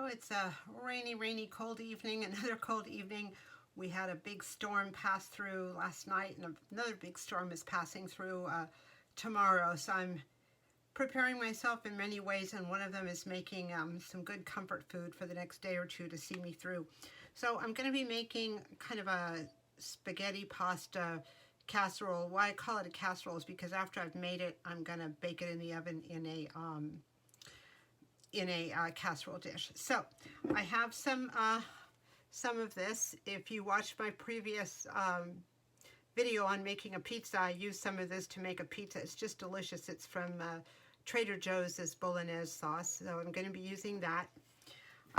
it's a rainy, cold evening, another cold evening. We had a big storm pass through last night, and another big storm is passing through tomorrow. So I'm preparing myself in many ways, and one of them is making some good comfort food for the next day or two to see me through. So I'm going to be making kind of a spaghetti pasta casserole. Why I call it a casserole is because after I've made it, I'm going to bake it in the oven in a casserole dish. So I have some of this. If you watched my previous video on making a pizza, I used some of this to make a pizza. It's just delicious. It's from Trader Joe's bolognese sauce. So I'm going to be using that.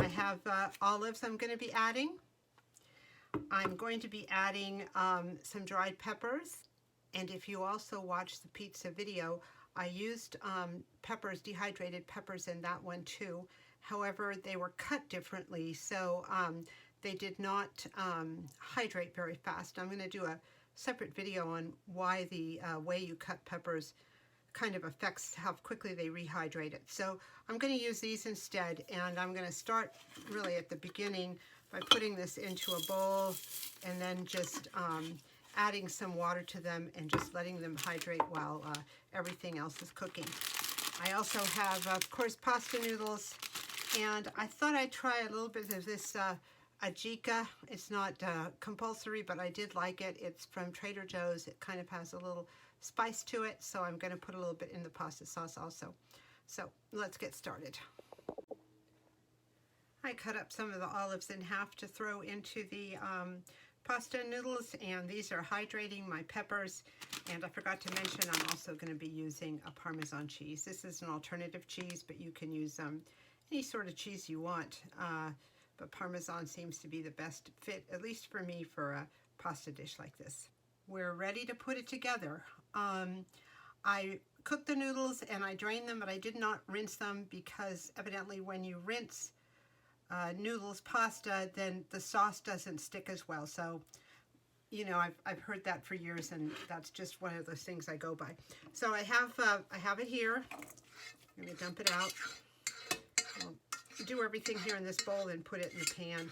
I have olives I'm going to be adding. I'm going to be adding some dried peppers. And if you also watch the pizza video, I used peppers, dehydrated peppers in that one too. However, they were cut differently, so they did not hydrate very fast. I'm going to do a separate video on why the way you cut peppers kind of affects how quickly they rehydrate it. So I'm going to use these instead, and I'm going to start really at the beginning by putting this into a bowl and then just adding some water to them and just letting them hydrate while everything else is cooking. I also have, of course, pasta noodles, and I thought I'd try a little bit of this Ajika. It's not compulsory, but I did like it. It's from Trader Joe's. It kind of has a little spice to it, so I'm going to put a little bit in the pasta sauce also. So let's get started. I cut up some of the olives in half to throw into the pasta noodles, and these are hydrating my peppers. And I forgot to mention I'm also going to be using a Parmesan cheese. This is an alternative cheese, but you can use any sort of cheese you want. But Parmesan seems to be the best fit, at least for me, for a pasta dish like this. We're ready to put it together. I cooked the noodles and I drained them, but I did not rinse them because evidently when you rinse noodles pasta, then the sauce doesn't stick as well. So, you know, I've heard that for years, and that's just one of those things I go by. So I have it here. I'm going to dump it out. I'll do everything here in this bowl and put it in the pan.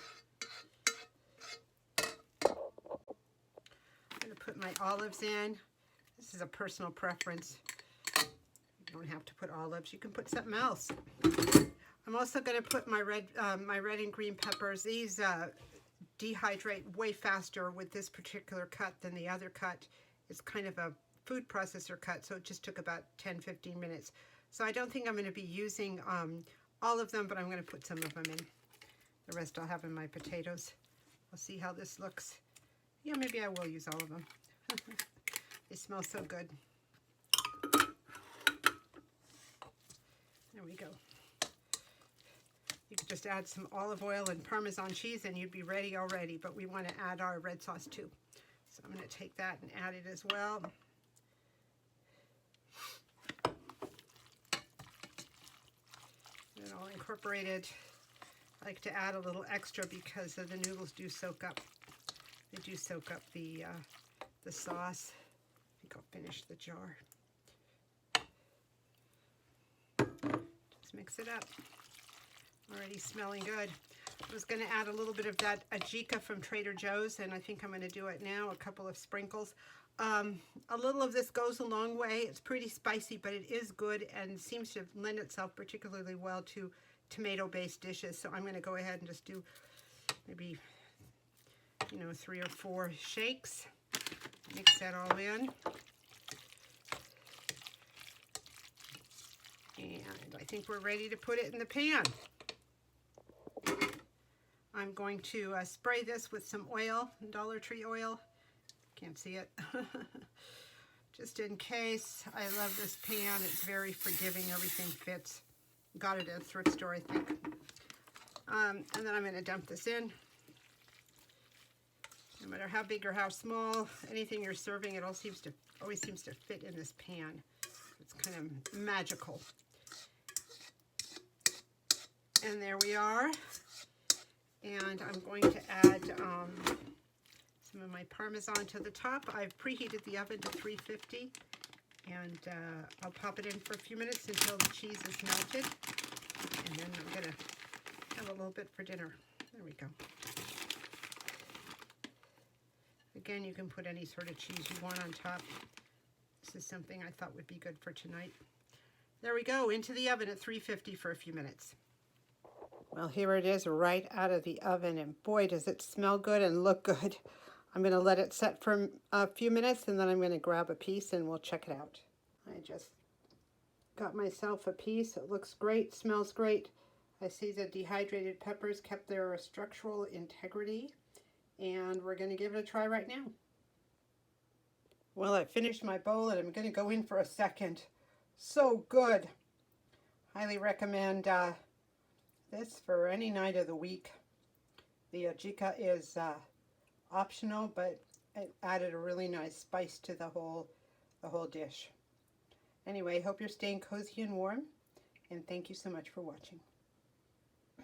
I'm going to put my olives in. This is a personal preference. You don't have to put olives. You can put something else. I'm also going to put my red and green peppers. These dehydrate way faster with this particular cut than the other cut. It's kind of a food processor cut, so it just took about 10-15 minutes. So I don't think I'm going to be using all of them, but I'm going to put some of them in. The rest I'll have in my potatoes. We'll see how this looks. Yeah, maybe I will use all of them. They smell so good. There we go. You could just add some olive oil and Parmesan cheese and you'd be ready already, but we want to add our red sauce too. So I'm going to take that and add it as well. Get it all incorporated. I like to add a little extra because the noodles do soak up. They do soak up the sauce. I think I'll finish the jar. Just mix it up. Already smelling good. I was going to add a little bit of that Ajika from Trader Joe's, and I think I'm going to do it now, a couple of sprinkles. A little of this goes a long way. It's pretty spicy, but it is good and seems to lend itself particularly well to tomato-based dishes. So I'm going to go ahead and just do maybe, 3 or 4 shakes. Mix that all in. And I think we're ready to put it in the pan. I'm going to spray this with some oil, Dollar Tree oil. Can't see it. Just in case. I love this pan. It's very forgiving. Everything fits. Got it at a thrift store, I think. And then I'm going to dump this in. No matter how big or how small, anything you're serving, it always seems to fit in this pan. It's kind of magical. And there we are. And I'm going to add some of my Parmesan to the top. I've preheated the oven to 350, and I'll pop it in for a few minutes until the cheese is melted. And then I'm going to have a little bit for dinner. There we go. Again, you can put any sort of cheese you want on top. This is something I thought would be good for tonight. There we go, into the oven at 350 for a few minutes. Well, here it is right out of the oven, and boy, does it smell good and look good. I'm going to let it set for a few minutes, and then I'm going to grab a piece and we'll check it out. I just got myself a piece. It looks great, smells great. I see the dehydrated peppers kept their structural integrity, and we're going to give it a try right now. Well, I finished my bowl and I'm going to go in for a second. So good. Highly recommend this for any night of the week. The Ajika is optional, but it added a really nice spice to the whole dish. Anyway, hope you're staying cozy and warm, and thank you so much for watching.